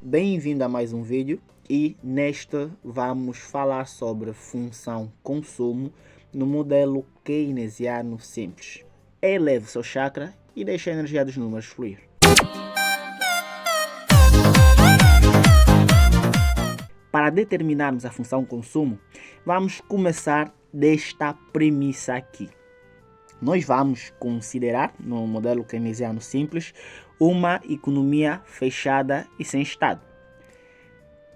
Bem-vindo a mais um vídeo e neste vamos falar sobre função consumo no modelo keynesiano simples. Eleve seu chakra e deixe a energia dos números fluir. Para determinarmos a função consumo, vamos começar desta premissa aqui. Nós vamos considerar, no modelo keynesiano simples, uma economia fechada e sem Estado.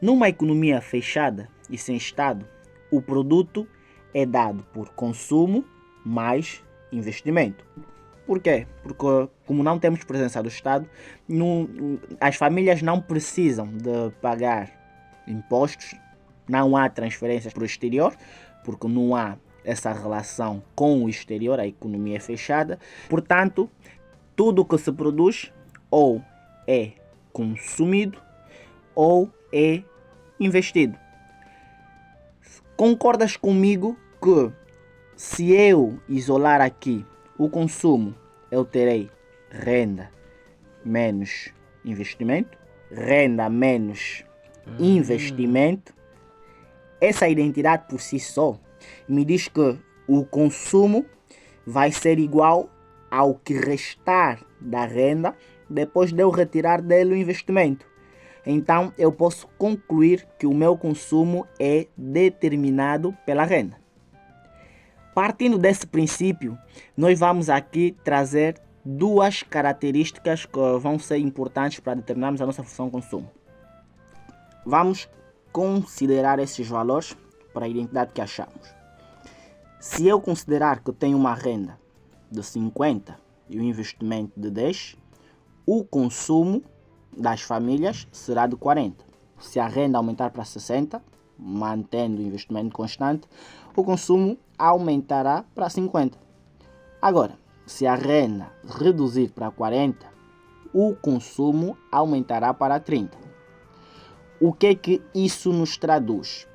Numa economia fechada e sem Estado, o produto é dado por consumo mais investimento. Por quê? Porque como não temos presença do Estado, as famílias não precisam de pagar impostos, não há transferências para o exterior, porque não há essa relação com o exterior, a economia é fechada. Portanto, tudo o que se produz ou é consumido ou é investido. Concordas comigo que se eu isolar aqui o consumo, eu terei renda menos investimento, renda menos investimento. Essa identidade por si só me diz que o consumo vai ser igual ao que restar da renda depois de eu retirar dele o investimento. Então eu posso concluir que o meu consumo é determinado pela renda. Partindo desse princípio, nós vamos aqui trazer duas características que vão ser importantes para determinarmos a nossa função consumo. Vamos considerar esses valores para a identidade que achamos. Se eu considerar que eu tenho uma renda de 50 e um investimento de 10, o consumo das famílias será de 40. Se a renda aumentar para 60, mantendo o investimento constante, o consumo aumentará para 50. Agora, se a renda reduzir para 40, o consumo aumentará para 30. O que é que isso nos traduz?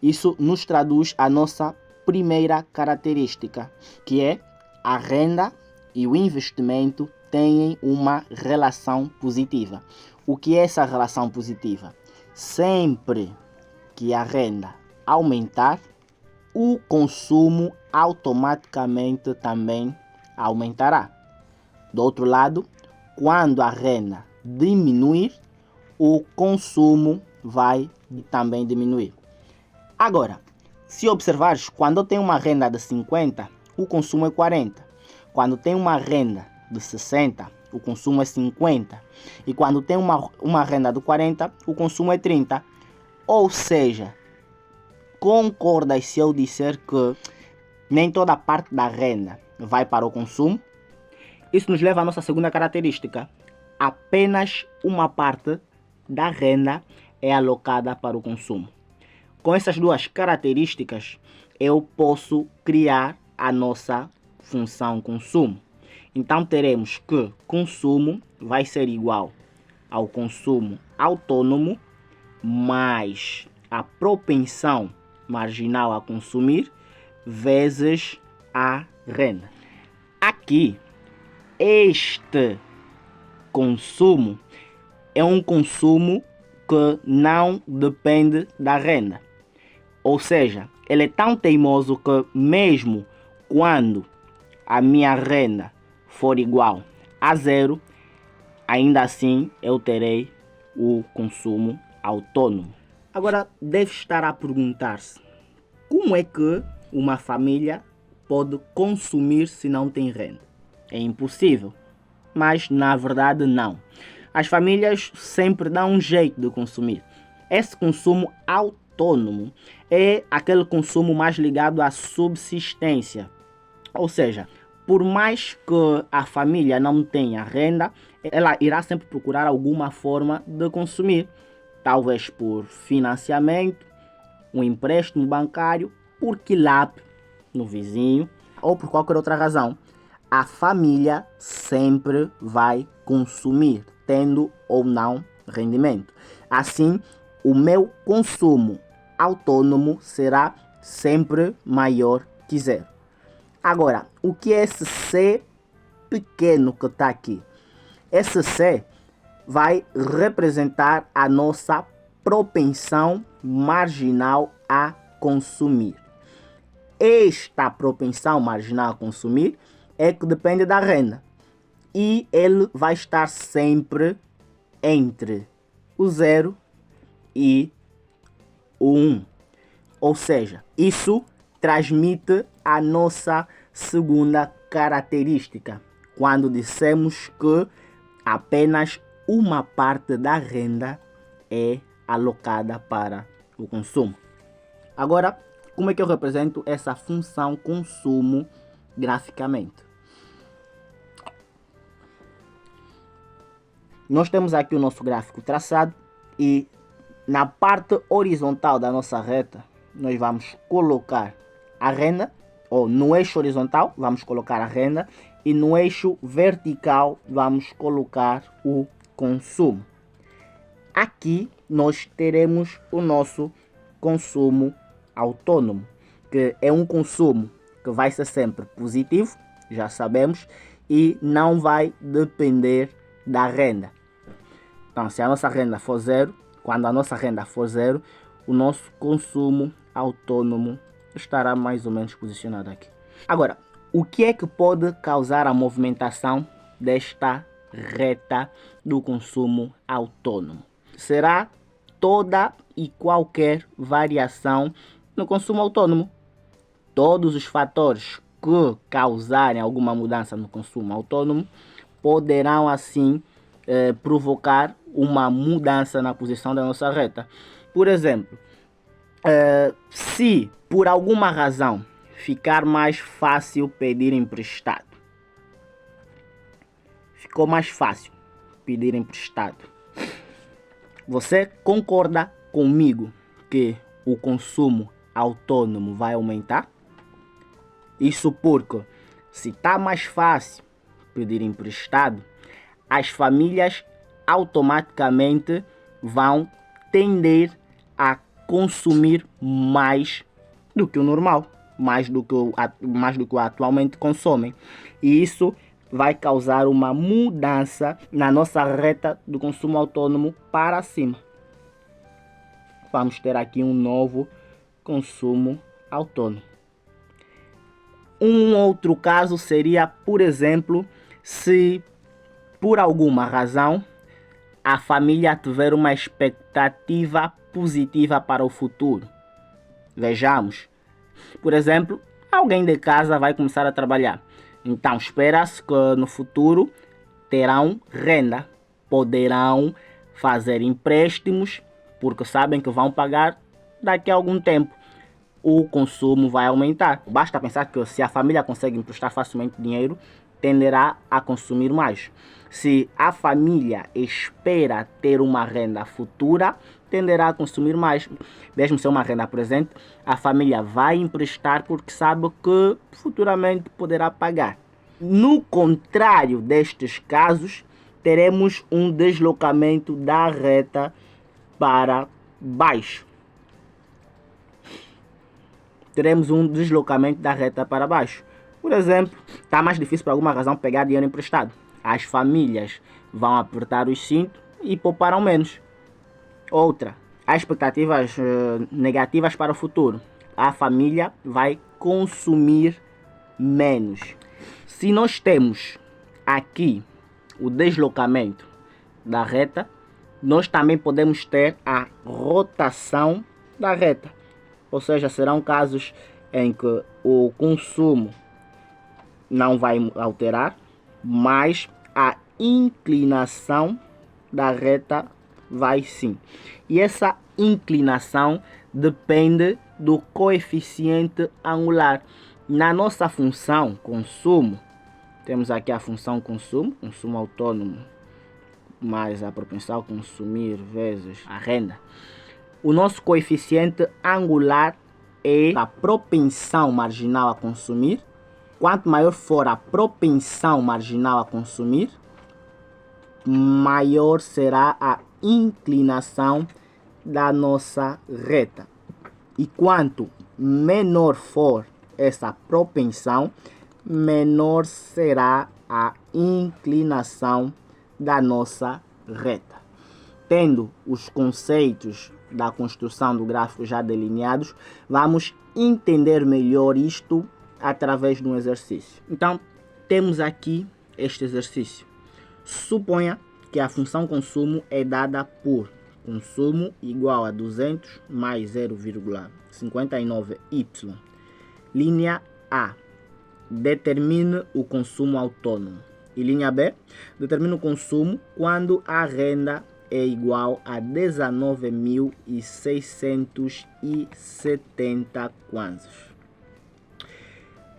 Isso nos traduz a nossa primeira característica, que é a renda e o investimento têm uma relação positiva. O que é essa relação positiva? Sempre que a renda aumentar, o consumo automaticamente também aumentará. Do outro lado, quando a renda diminuir, o consumo vai também diminuir. Agora, se observares, quando eu tenho uma renda de 50, o consumo é 40. Quando tenho uma renda de 60, o consumo é 50. E quando tenho uma renda de 40, o consumo é 30. Ou seja, concordas se eu disser que nem toda parte da renda vai para o consumo? Isso nos leva à nossa segunda característica. Apenas uma parte da renda é alocada para o consumo. Com essas duas características, eu posso criar a nossa função consumo. Então teremos que consumo vai ser igual ao consumo autônomo mais a propensão marginal a consumir vezes a renda. Aqui, este consumo é um consumo que não depende da renda. Ou seja, ele é tão teimoso que mesmo quando a minha renda for igual a zero, ainda assim eu terei o consumo autônomo. Agora deve estar a perguntar-se, como é que uma família pode consumir se não tem renda? É impossível, mas na verdade não. As famílias sempre dão um jeito de consumir. Esse consumo autônomo é aquele consumo mais ligado à subsistência. Ou seja, por mais que a família não tenha renda, ela irá sempre procurar alguma forma de consumir. Talvez por financiamento, um empréstimo bancário, por quilape no vizinho ou por qualquer outra razão. A família sempre vai consumir, tendo ou não rendimento. Assim, o meu consumo autônomo será sempre maior que zero. Agora, o que é esse C pequeno que está aqui? Esse C vai representar a nossa propensão marginal a consumir. Esta propensão marginal a consumir é que depende da renda. E ele vai estar sempre entre o 0 e o 1. Ou seja, isso transmite a nossa segunda característica, quando dissemos que apenas uma parte da renda é alocada para o consumo. Agora, como é que eu represento essa função consumo graficamente? Nós temos aqui o nosso gráfico traçado e na parte horizontal da nossa reta nós vamos colocar a renda, ou no eixo horizontal vamos colocar a renda e no eixo vertical vamos colocar o consumo. Aqui nós teremos o nosso consumo autônomo, que é um consumo que vai ser sempre positivo, já sabemos, e não vai depender da renda. Então, se a nossa renda for 0, quando a nossa renda for 0, o nosso consumo autônomo estará mais ou menos posicionado aqui. Agora, o que é que pode causar a movimentação desta reta do consumo autônomo? Será toda e qualquer variação no consumo autônomo. Todos os fatores que causarem alguma mudança no consumo autônomo poderão assim provocar uma mudança na posição da nossa reta. Por exemplo, se por alguma razão ficar mais fácil pedir emprestado, ficou mais fácil pedir emprestado, você concorda comigo que o consumo autônomo vai aumentar? Isso porque se está mais fácil pedir emprestado, as famílias automaticamente vão tender a consumir mais do que o normal, mais do que o atualmente consomem. E isso vai causar uma mudança na nossa reta do consumo autônomo para cima. Vamos ter aqui um novo consumo autônomo. Um outro caso seria, por exemplo, se por alguma razão a família tiver uma expectativa positiva para o futuro. Vejamos, por exemplo, alguém de casa vai começar a trabalhar. Então espera-se que no futuro terão renda, poderão fazer empréstimos, porque sabem que vão pagar daqui a algum tempo. O consumo vai aumentar. Basta pensar que se a família consegue emprestar facilmente dinheiro, tenderá a consumir mais. Se a família espera ter uma renda futura, tenderá a consumir mais. Mesmo se é uma renda presente, a família vai emprestar porque sabe que futuramente poderá pagar. No contrário destes casos, teremos um deslocamento da reta para baixo. Teremos um deslocamento da reta para baixo. Por exemplo, está mais difícil por alguma razão pegar dinheiro emprestado. As famílias vão apertar os cintos e pouparão menos. Outra, há expectativas negativas para o futuro. A família vai consumir menos. Se nós temos aqui o deslocamento da reta, nós também podemos ter a rotação da reta. Ou seja, serão casos em que o consumo não vai alterar, mas a inclinação da reta vai sim. E essa inclinação depende do coeficiente angular. Na nossa função consumo, temos aqui a função consumo, consumo autônomo, mais a propensão a consumir vezes a renda. O nosso coeficiente angular é a propensão marginal a consumir. Quanto maior for a propensão marginal a consumir, maior será a inclinação da nossa reta. E quanto menor for essa propensão, menor será a inclinação da nossa reta. Tendo os conceitos da construção do gráfico já delineados, vamos entender melhor isto através de um exercício. Então, temos aqui este exercício. Suponha que a função consumo é dada por consumo igual a 200 mais 0,59y. Linha A. Determine o consumo autônomo. E linha B. Determine o consumo quando a renda é igual a 19.670 kwanzas.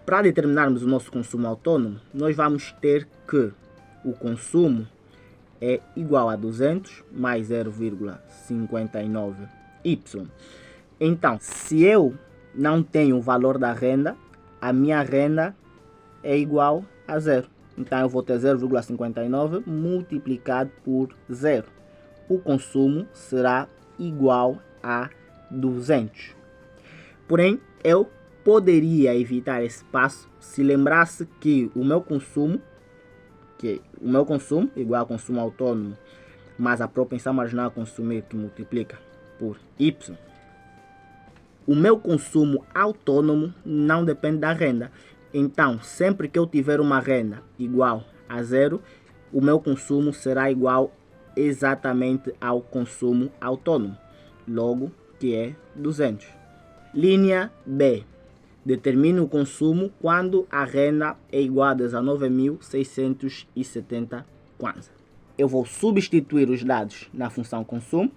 Para determinarmos o nosso consumo autônomo, nós vamos ter que o consumo é igual a 200 mais 0,59y. Então, se eu não tenho o valor da renda, a minha renda é igual a zero. Então, eu vou ter 0,59 multiplicado por 0. O consumo será igual a 200. Porém, eu poderia evitar esse passo se lembrasse que o meu consumo igual a consumo autônomo, mais a propensão marginal a consumir que multiplica por y. O meu consumo autônomo não depende da renda. Então, sempre que eu tiver uma renda igual a zero, o meu consumo será igual exatamente ao consumo autônomo, logo que é 200. Linha B. Determine o consumo quando a renda é igual a 19.670 kwanza. Eu vou substituir os dados na função consumo.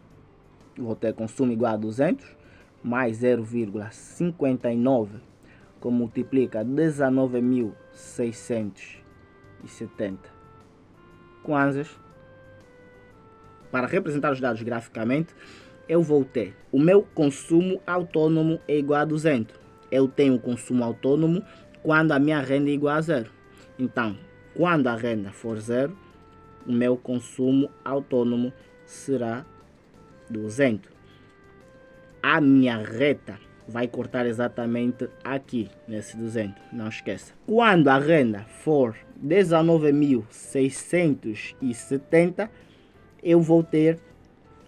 Vou ter consumo igual a 200 mais 0,59 que multiplica 19.670 kwanzas. Para representar os dados graficamente, eu vou ter o meu consumo autônomo é igual a 200. Eu tenho consumo autônomo quando a minha renda é igual a zero. Então, quando a renda for zero, o meu consumo autônomo será 200. A minha reta vai cortar exatamente aqui, nesse 200, não esqueça. Quando a renda for 19.670, eu vou ter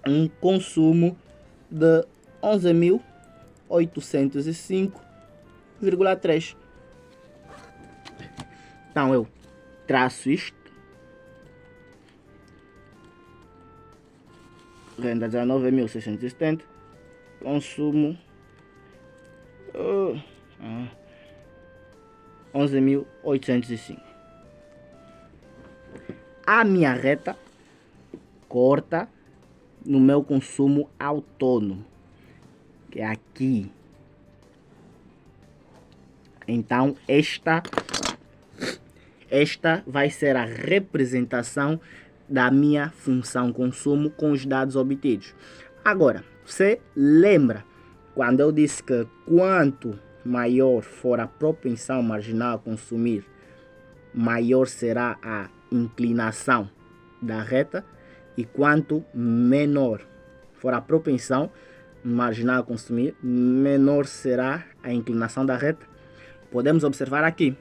um consumo de 11.805,3. Então eu traço isto. Renda 19.670, consumo 11.805. A minha reta corta no meu consumo autônomo, que é aqui. Então esta vai ser a representação da minha função consumo com os dados obtidos. Agora, você lembra quando eu disse que quanto maior for a propensão marginal a consumir, maior será a inclinação da reta, e quanto menor for a propensão marginal a consumir, menor será a inclinação da reta? Podemos observar aqui,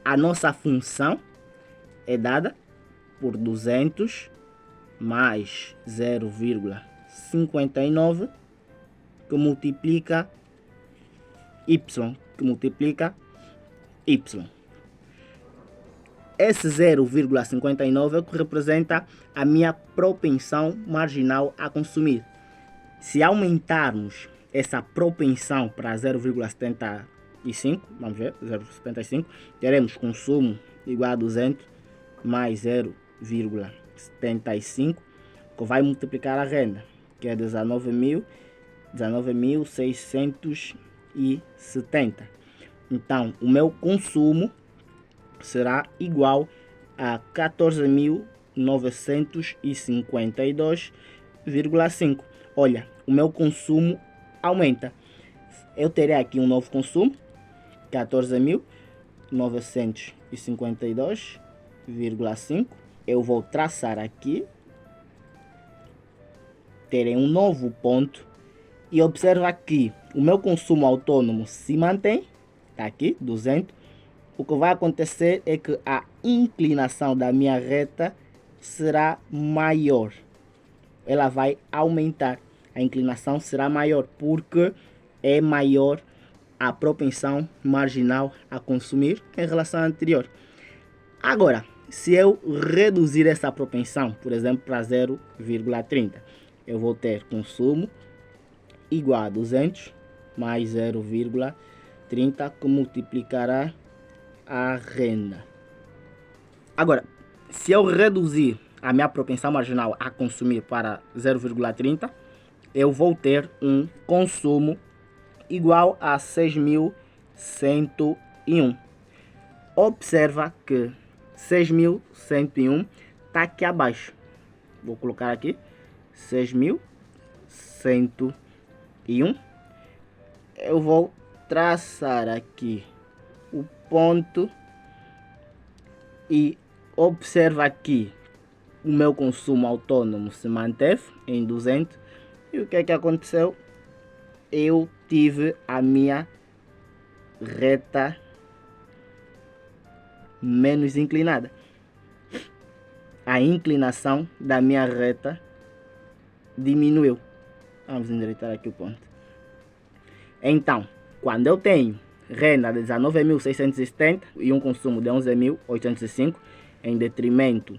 a nossa função é dada por 200 mais 0,59 que multiplica y, Esse 0,59 é o que representa a minha propensão marginal a consumir. Se aumentarmos essa propensão para 0,75, vamos ver, 0,75, teremos consumo igual a 200 mais 0,75, que vai multiplicar a renda, que é 19.670. Então, o meu consumo será igual a 14.952,5. Olha, o meu consumo aumenta. Eu terei aqui um novo consumo, 14.952,5. Eu vou traçar aqui. Terei um novo ponto. E observa que o meu consumo autônomo se mantém. Está aqui, 200. O que vai acontecer é que a inclinação da minha reta será maior. ela vai aumentar. A inclinação será maior porque é maior a propensão marginal a consumir em relação à anterior. Agora, se eu reduzir essa propensão, por exemplo, para 0,30, eu vou ter consumo igual a 200 mais 0,30 que multiplicará a renda. Agora, se eu reduzir a minha propensão marginal a consumir para 0,30, eu vou ter um consumo igual a 6.101. Observa que 6.101 está aqui abaixo. Vou colocar aqui 6.101. Eu vou traçar aqui o ponto e observa aqui o meu consumo autônomo se manteve em 200. E o que é que aconteceu? Eu tive a minha reta menos inclinada. A inclinação da minha reta diminuiu. Vamos endireitar aqui o ponto. Então, quando eu tenho renda de 19.670 e um consumo de 11.805, em detrimento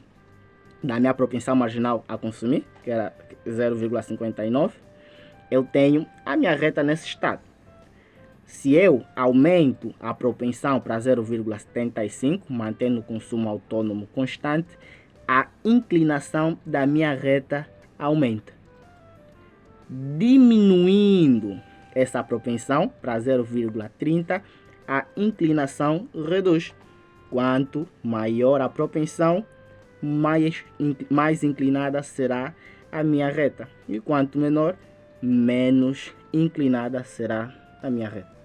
da minha propensão marginal a consumir, que era 0,59, eu tenho a minha reta nesse estado. Se eu aumento a propensão para 0,75, mantendo o consumo autônomo constante, a inclinação da minha reta aumenta. Diminuindo essa propensão para 0,30, a inclinação reduz. Quanto maior a propensão, mais inclinada será a minha reta. E quanto menor, menos inclinada será a minha reta.